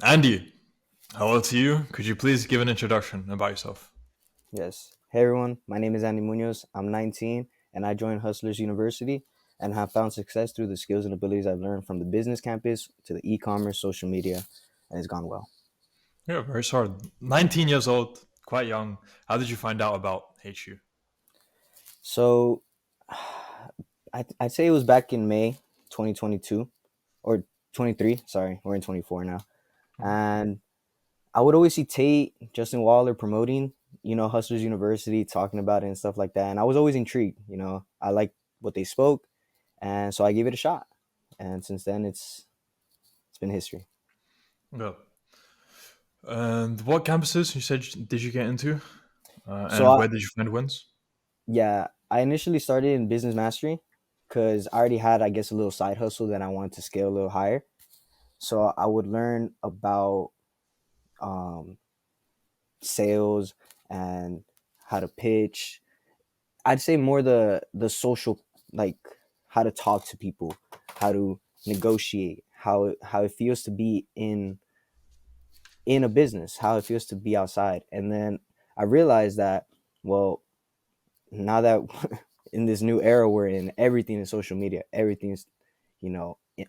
Andy, hello to you. Could you please give an introduction about yourself? Yes. Hey everyone, my name is Andy Munoz. I'm 19 and I joined Hustlers University and have found success through the skills and abilities I've learned from the business campus to the e-commerce, social media, and it's gone well. Yeah, very sorry. 19 years old, quite young. How did you find out about HU? So I'd say it was back in May 2022 or 23. Sorry, we're in 24 now. And I would always see Tate, Justin Waller promoting, Hustlers University, talking about it and stuff like that. And I was always intrigued, I liked what they spoke. And so I gave it a shot. And since then, it's been history. Yeah. And what campuses you said did you get into? So And where did you find wins? yeah, I initially started in business mastery because I already had, I guess, a little side hustle that I wanted to scale a little higher. So I would learn about um, sales and how to pitch. I'd say more the social, like how to talk to people, how to negotiate, how it feels to be in a business, how it feels to be outside. And then I realized that, well, now that in this new era we're in, everything is social media, everything is,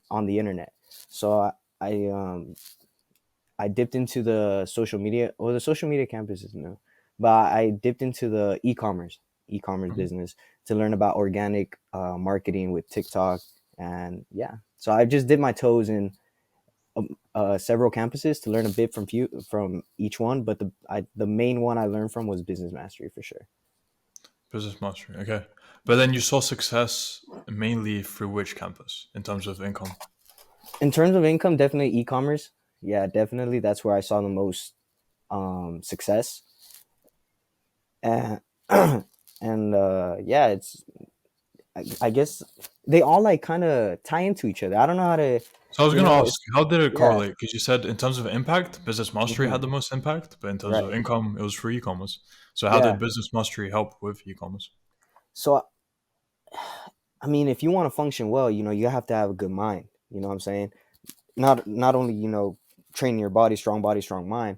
on the internet. So I dipped into the social media, or the social media campus is new, but I dipped into the e-commerce Mhm. business to learn about organic marketing with TikTok. And yeah, so I just did my toes in several campuses to learn a bit from each one, but the main one I learned from was business mastery for sure. Business mastery. Okay. But then you saw success mainly through which campus in terms of income? In terms of income, definitely e-commerce. Yeah, definitely that's where I saw the most success. And yeah, I guess they all like kind of tie into each other. I don't know how to, So I was going to ask, it's how did it yeah. correlate? Because you said in terms of impact, business mastery had Hmm. the most impact, but in terms of Right. income, it was for e-commerce. So how did Yeah. business mastery help with e-commerce? So I mean, if you want to function well, you have to have a good mind. You know what I'm saying? Not only training your body, strong mind,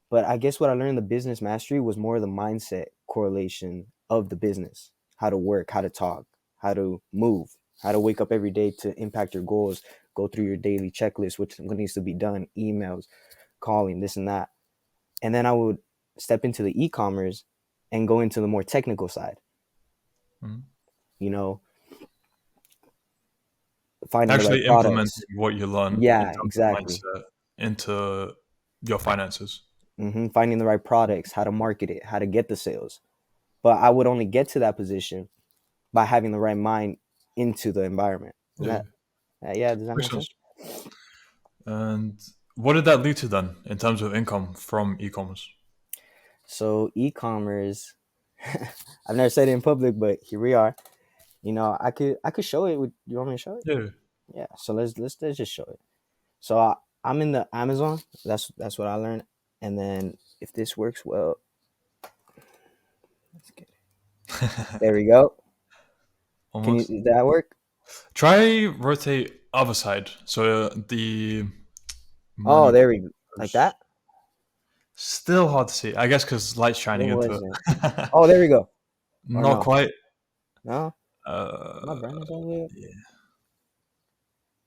but I guess what I learned in the business mastery was more the mindset correlation of the business, how to work, how to talk, how to move, how to wake up every day to impact your goals, go through your daily checklist, what needs to be done, emails, calling, this and that. And then I would step into the e-commerce and go into the more technical side, Mhm. you know, finding the right Actually implementing products. what you learn in Yeah, terms of exactly. mindset into your finances. Finding the right products, how to market it, how to get the sales. But I would only get to that position by having the right mind into the environment. Is Yeah, that yeah? Does that makes make sense. sense? And what did that lead to then in terms of income from e-commerce? So e-commerce, I've never said it in public, but here we are. I could show it. You want me to show it? Yeah. Yeah. So let's just show it. So I'm in the Amazon. That's what I learned. And then if this works well, let's get it. There we go. Can you? Almost. Did that work? Try rotate other side. So the Oh, money there we go. Like goes. that. Still hard to see. I guess because light's What shining into was it? it. Oh, there we go. Or Not no? quite. No, my Uh, brightness all the way up. yeah.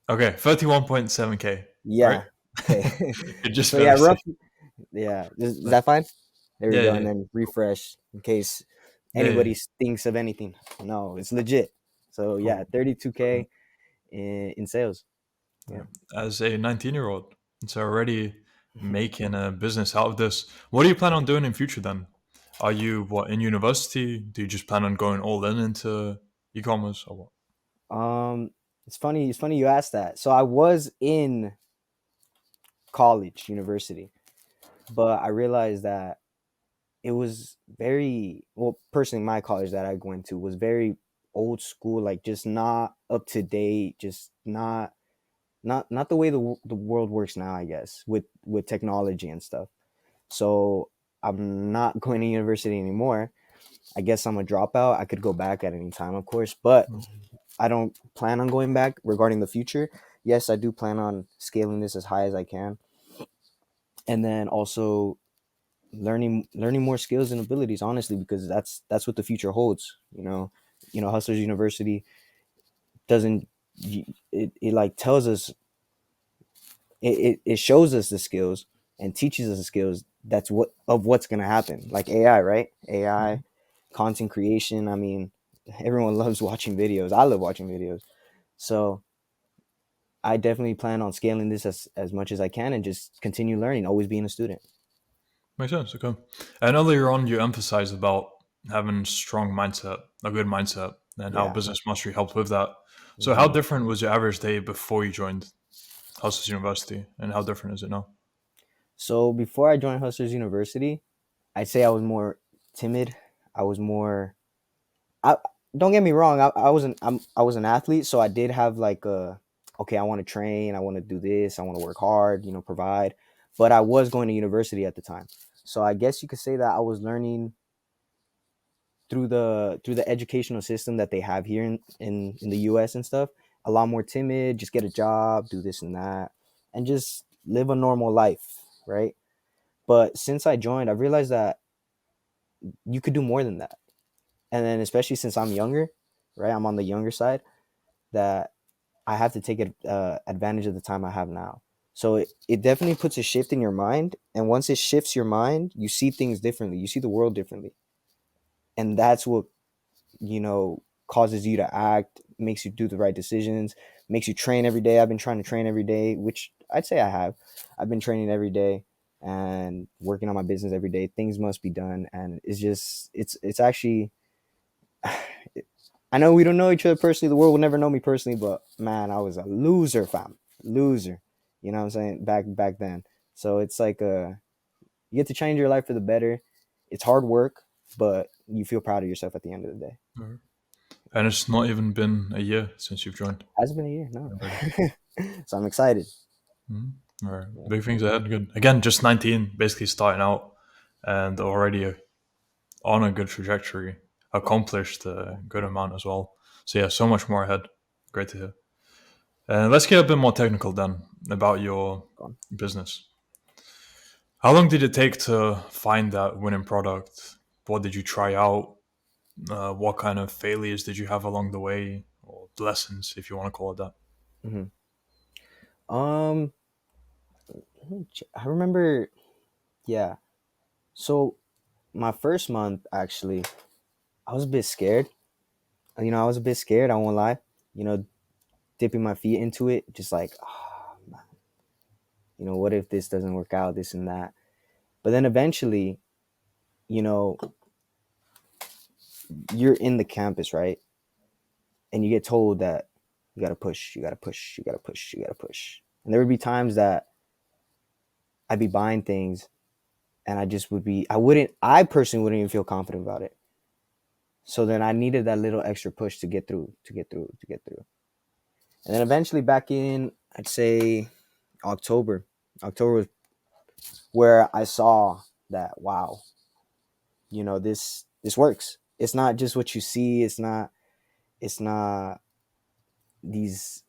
Okay, 31.7K, right? Yeah. Okay. It just So yeah, barely see. rough. Yeah. Is Like, that fine? There we yeah, go. yeah, And yeah. then refresh in case Yeah, yeah. anybody thinks of anything. No, it's legit. So yeah, Cool. 32K in sales. Yeah. Yeah. As a 19-year-old, so already making a business out of this. What do you plan on doing in future then? Are you what in university? Do you just plan on going all in into e-commerce or what? It's funny. It's funny you asked that. So I was in college, university, but I realized that it was very well. Personally, my college that I went to was very old school, like just not up to date, just not the way the world works now, I guess, with technology and stuff. So I'm not going to university anymore. I guess I'm a dropout. I could go back at any time, of course, but I don't plan on going back regarding the future. Yes, I do plan on scaling this as high as I can. and then also learning more skills and abilities, honestly, because that's what the future holds. Hustlers University doesn't it like tells us, it shows us the skills and teaches us the skills that's what's going to happen, like AI, right? AI, content creation. I mean, everyone loves watching videos. I love watching videos. So I definitely plan on scaling this as much as I can and just continue learning, always being a student. Makes sense. Okay. And earlier on, you emphasized about having strong mindset, a good mindset, and how Yeah. business mastery helped with that. So, how Hmm. different was your average day before you joined Hustlers University, and how different is it now? So before I joined Hustlers University, I'd say I was more timid. I was more. I Don't get me wrong. I was an athlete, so I did have like a, okay, I want to train. I want to do this. I want to work hard. Provide. But I was going to university at the time, so I guess you could say that I was learning through the educational system that they have here in the US and stuff. A lot more timid. Just get a job, do this and that, and just live a normal life, right? But since I joined, I realized that you could do more than that. And then especially since I'm younger, right? I'm on the younger side, that I have to take advantage of the time I have now. So it definitely puts a shift in your mind. And once it shifts your mind, you see things differently. You see the world differently. And that's what, causes you to act, makes you do the right decisions, makes you train every day. I've been trying to train every day, which I'd say I have. I've been training every day and working on my business every day. Things must be done. And it's actually, I know we don't know each other personally. The world will never know me personally, but man, I was a loser, fam. Loser. You know what I'm saying? Back then. So it's like you get to change your life for the better. It's hard work, but you feel proud of yourself at the end of the day. Alright. And it's not even been a year since you've joined Hasn't been a year, no. already. So I'm excited. All right. Yeah, Big things ahead. Good. Again, just 19, basically starting out, and already on a good trajectory. Accomplished a good amount as well. So yeah, so much more ahead. Great to hear. And let's get a bit more technical then about your go on. business. How long did it take to find that winning product? What did you try out? What kind of failures did you have along the way, or lessons, if you want to call it that? Hmm. Um, I remember, yeah. So my first month, actually, I was a bit scared. I was a bit scared. I won't lie. You know, dipping my feet into it, just like, what if this doesn't work out, this and that. But then eventually, you know, you're in the campus, right? And you get told that you gotta push, you gotta push, you gotta push, you gotta push. And there would be times that I'd be buying things and I personally wouldn't even feel confident about it. So then I needed that little extra push to get through, to get through, to get through. And then eventually back in, I'd say October. October was where I saw that, wow, this works. It's not just what you see. It's not these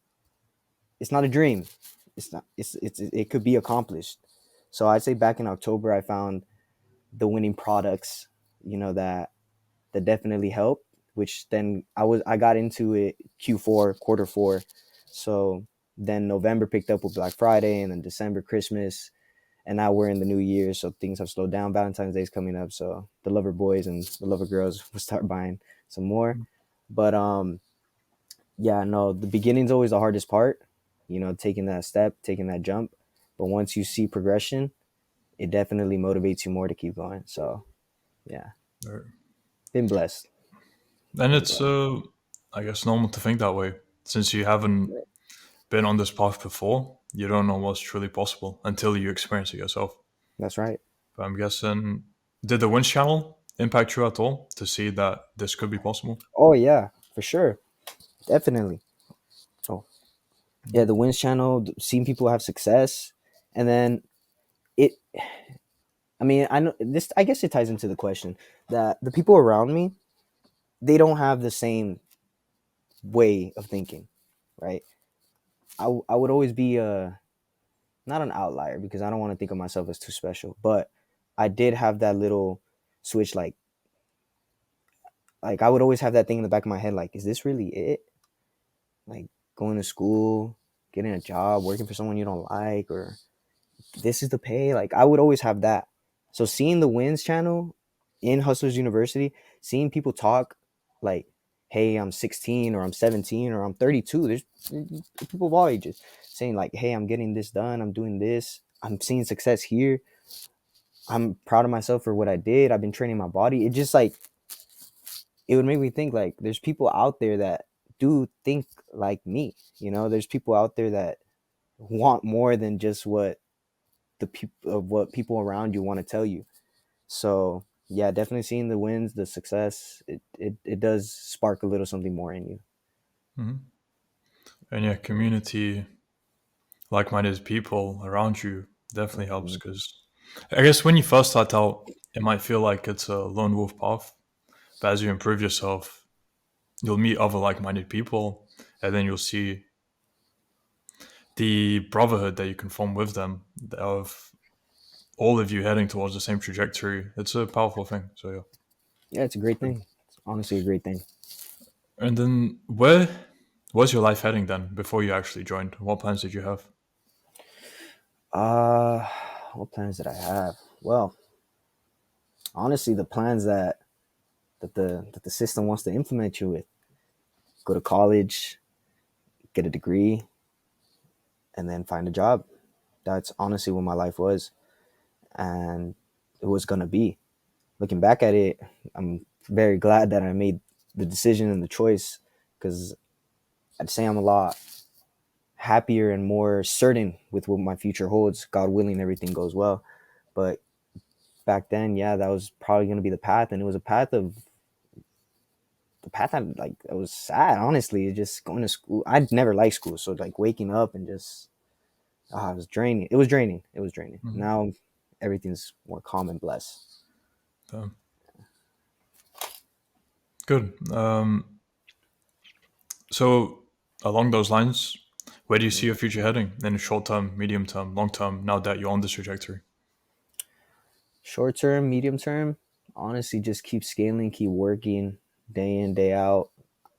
it's not a dream. It's not it could be accomplished. So I'd say back in October I found the winning products, that definitely helped, which then I got into it Q4, quarter 4. So then November picked up with Black Friday, and then December Christmas, and now we're in the new year, so things have slowed down. Valentine's Day is coming up, so the lover boys and the lover girls will start buying some more. But yeah, no, the beginning's always the hardest part, taking that step, taking that jump. But once you see progression, it definitely motivates you more to keep going. So yeah, All right. been blessed. And Been it's, blessed. I guess, normal to think that way. Since you haven't been on this path before, you don't know what's truly possible until you experience it yourself. That's right. But I'm guessing, did the Winch channel impact you at all to see that this could be possible? Oh yeah, for sure. Definitely. Oh yeah, the wins channel, seeing people have success, and then it. I mean, I know this. I guess it ties into the question that the people around me, they don't have the same way of thinking, right? I would always be not an outlier because I don't want to think of myself as too special, but I did have that little switch. Like I would always have that thing in the back of my head, like, is this really it? Like going to school, getting a job, working for someone you don't like, or this is the pay. Like I would always have that. So seeing the Wins channel in Hustlers University, seeing people talk like, "Hey, I'm 16 or I'm 17 or I'm 32." There's people of all ages saying like, "Hey, I'm getting this done. I'm doing this. I'm seeing success here. I'm proud of myself for what I did. I've been training my body." It just like it would make me think like there's people out there that do think like me. There's people out there that want more than just what people around you want to tell you. So yeah, definitely seeing the wins, the success, it does spark a little something more in you. Hmm. And yeah, community, like-minded people around you definitely helps Mhm. because I guess when you first start out, it might feel like it's a lone wolf path, but as you improve yourself, you'll meet other like-minded people, and then you'll see the brotherhood that you can form with them of all of you heading towards the same trajectory. It's a powerful thing. So yeah. Yeah, it's a great thing. It's honestly a great thing. And then where was your life heading then before you actually joined? What plans did you have? Uh, what plans did I have? Well, honestly, the plans that the system wants to implement you with: go to college, get a degree, and then find a job. That's honestly what my life was, and it was gonna be. Looking back at it, I'm very glad that I made the decision and the choice because I'd say I'm a lot happier and more certain with what my future holds. God willing, everything goes well. But back then, yeah, that was probably going to be the path, and it was a path of the path I like. It was sad, honestly. Just going to school. I'd never liked school, so like waking up and just it was draining. It was draining. It was draining. Mhm. Now everything's more calm and blessed. Um, Good. So along those lines, where do you see your future heading in the short term, medium term, long term? Now that you're on this trajectory. Short term, medium term, honestly, just keep scaling, keep working day in, day out.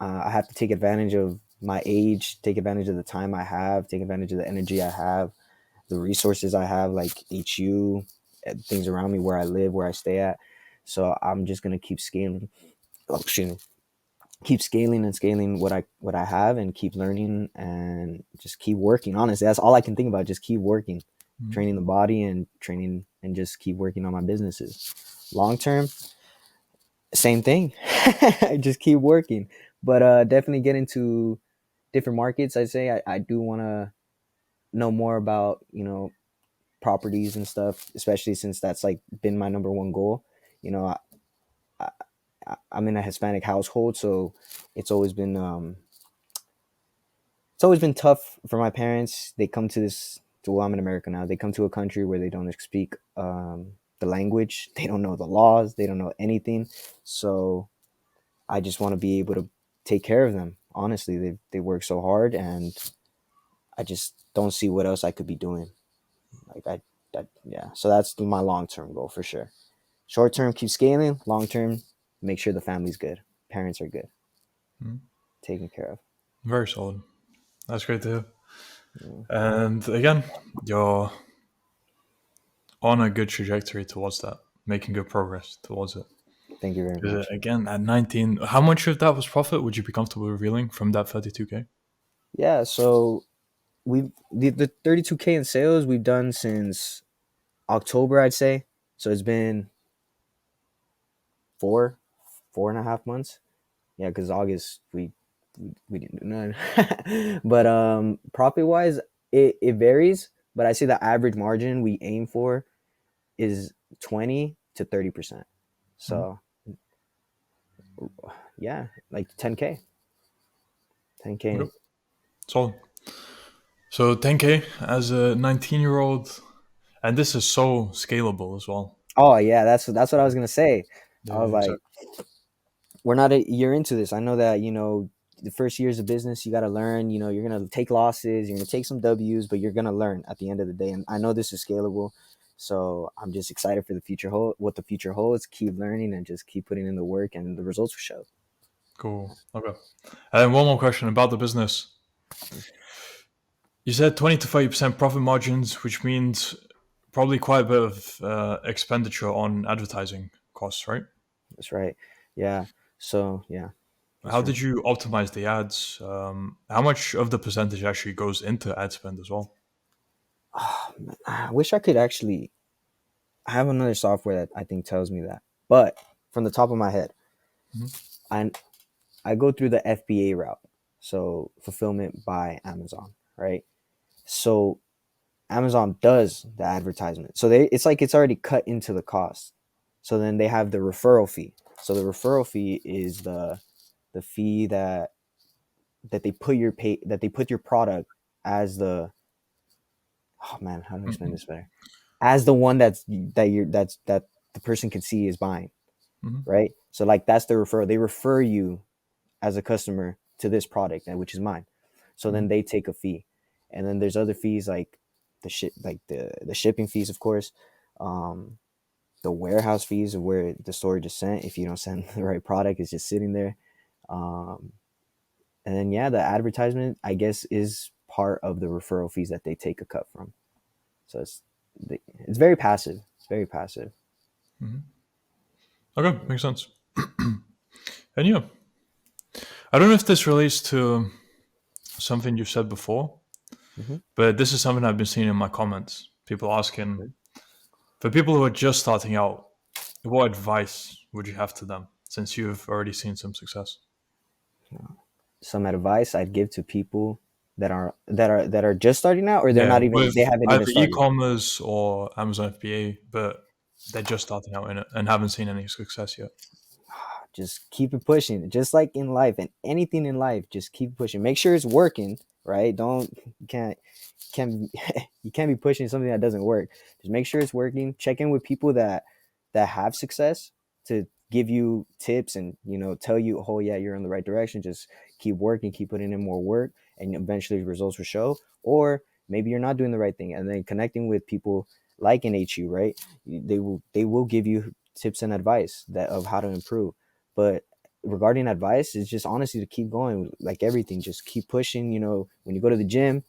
I have to take advantage of my age, take advantage of the time I have, take advantage of the energy I have, the resources I have, like HU, things around me where I live, where I stay at. So I'm just gonna keep scaling. Oh, excuse me. Keep scaling and scaling what I have, and keep learning and just keep working. Honestly, that's all I can think about. Just keep working, Mhm. training the body and training, and just keep working on my businesses. Long term, same thing. Just keep working, but definitely get into different markets. I'd say I do want to know more about properties and stuff, especially since that's like been my number one goal. You know, I, I'm in a Hispanic household, so it's always been it's always been tough for my parents. They come to this. Well, I'm in America now. They come to a country where they don't speak the language. They don't know the laws. They don't know anything. So I just want to be able to take care of them. Honestly, they work so hard, and I just don't see what else I could be doing. Like yeah. So that's my long term goal for sure. Short term, keep scaling. Long term, make sure the family's good. Parents are good, Mhm. taken care of. Very solid. That's great to hear. Yeah. And again, you're on a good trajectory towards that, making good progress towards it. Thank you very Because much. again, at 19, how much of that was profit? Would you be comfortable revealing from that 32K? Yeah. So the 32K in sales we've done since October, I'd say. So it's been four and a half months. Yeah, because August we didn't do none. But profit wise, it varies. But I say the average margin we aim for is 20 to 30%. Mhm. So yeah, like 10K, 10K. Okay. Solid. So 10K as a 19-year-old, and this is so scalable as well. Oh yeah, that's what I was gonna say. I Yeah, was like, exactly. we're not a year into this. I know that the first years of business, you got to learn. You know, you're gonna take losses, you're gonna take some W's, but you're gonna learn at the end of the day. And I know this is scalable, so I'm just excited for the future. What the future holds. Keep learning and just keep putting in the work, and the results will show. Cool. Okay. And then one more question about the business. You said 20 to 30% profit margins, which means probably quite a bit of expenditure on advertising costs, right? That's right. Yeah. So yeah, How that's right. did you optimize the ads? How much of the percentage actually goes into ad spend as well? Oh, man, I wish I could actually. I have another software that I think tells me that, but from the top of my head, Mhm. I I go through the FBA route, so fulfillment by Amazon, right? So Amazon does the advertisement, so it's like it's already cut into the cost. So then they have the referral fee. So the referral fee is the fee that they put that they put your product as the, oh man, how do I explain Mhm. this better? As the one that the person can see is buying, Mhm. right? So like that's the referral. They refer you as a customer to this product, which is mine. So then Mhm. they take a fee, and then there's other fees like the shipping fees, of course, um, the warehouse fees of where the storage is sent. If you don't send the right product, it's just sitting there. Um, and then yeah, the advertisement I guess is part of the referral fees that they take a cut from. So it's very passive. It's very passive. Mhm. Okay, makes sense. And yeah, I don't know if this relates to something you've said before, Mm-hmm. but this is something I've been seeing in my comments. People asking, for people who are just starting out, what advice would you have to them since you've already seen some success? Some advice I'd give to people that are just starting out, or they're Yeah, not even with they haven't either even started. e-commerce or Amazon FBA, but they're just starting out in it and haven't seen any success yet. Just keep it pushing, just like in life and anything in life. Just keep pushing, make sure it's working, right? Don't you can't you can't be pushing something that doesn't work. Just make sure it's working. Check in with people that have success to give you tips and tell you, oh yeah, you're in the right direction. Just keep working, keep putting in more work, and eventually results will show. Or maybe you're not doing the right thing, and then connecting with people like an HU, right? They will give you tips and advice that of how to improve. But regarding advice, is just honestly to keep going, like everything. Just keep pushing. When you go to the gym,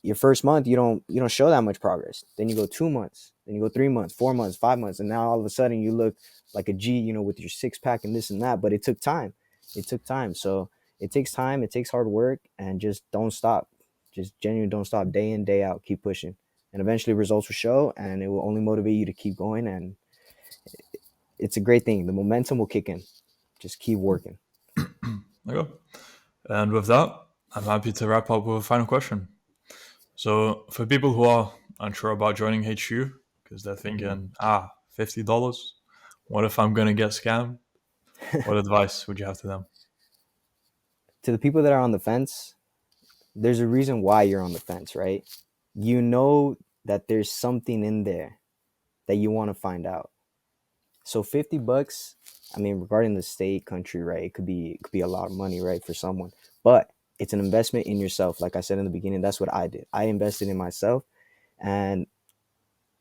your first month you don't show that much progress. Then you go 2 months, then you go 3 months, 4 months, 5 months, and now all of a sudden you look like a G, with your six pack and this and that. But it took time. It took time. So it takes time. It takes hard work, and just don't stop. Just genuinely don't stop. Day in, day out, keep pushing, and eventually results will show, and it will only motivate you to keep going. And it's a great thing. The momentum will kick in. Just keep working. Okay. And with that, I'm happy to wrap up with a final question. So, for people who are unsure about joining HU because they're Mhm. thinking, $50, what if I'm going to get scammed? What advice would you have to them? To the people that are on the fence, there's a reason why you're on the fence, right? You know that there's something in there that you want to find out. So $50, I mean, regarding the state, country, right? It could be a lot of money, right, for someone. But it's an investment in yourself. Like I said in the beginning, that's what I did. I invested in myself, and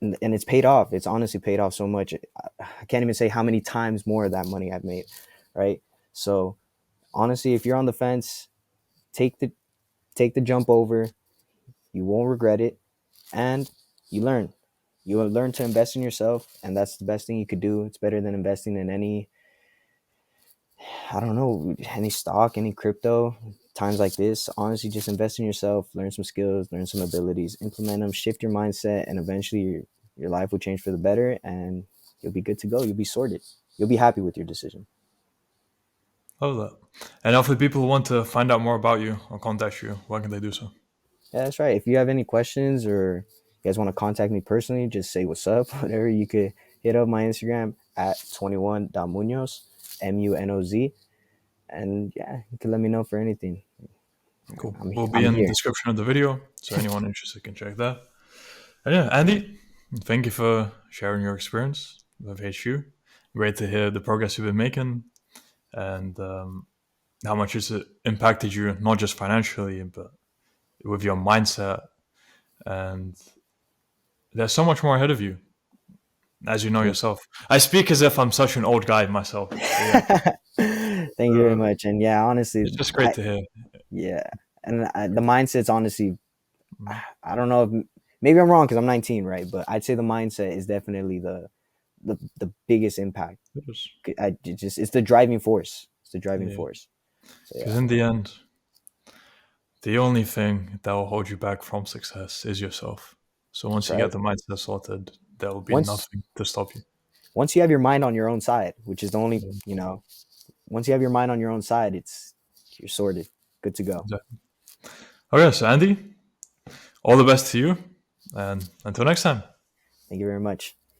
it's paid off. It's honestly paid off so much. I can't even say how many times more of that money I've made, right? So honestly, if you're on the fence, take the take the jump over. You won't regret it, and you learn. You will learn to invest in yourself, and that's the best thing you could do. It's better than investing in any, I don't know, any stock, any crypto. Times like this, honestly, just invest in yourself, learn some skills, learn some abilities, implement them, shift your mindset, and eventually your life will change for the better, and you'll be good to go. You'll be sorted. You'll be happy with your decision. Love that. And now, for people who want to find out more about you or contact you, why can they do so? Yeah, that's right. If you have any questions, or you guys want to contact me personally, just say what's up. Whatever, you could hit up my Instagram at 21.munoz, MUNOZ. And yeah, you can let me know for anything. Cool. I'm Will be I'm in the here. description of the video, so anyone interested can check that. And yeah, Andy, thank you for sharing your experience with HU. Great to hear the progress you've been making. And how much has it impacted you, not just financially, but with your mindset. And there's so much more ahead of you, as you know Thank yourself. I speak as if I'm such an old guy myself, but yeah, Thank you very much. And yeah, honestly, it's just great to hear. yeah, the mindset's honestly, I don't know if maybe I'm wrong because I'm 19, right? But I'd say the mindset is definitely the biggest impact. It is. It's the driving force. It's the driving Yeah, force. So because yeah, in the end, the only thing that will hold you back from success is yourself. So that's once you get right. the mindset sorted, there will be Once nothing to stop you. once you have your mind on your own side, which is the only, Yeah, once you have your mind on your own side, you're sorted, good to go. exactly. Okay, so Andy, all the best to you, and until next time. Thank you very much.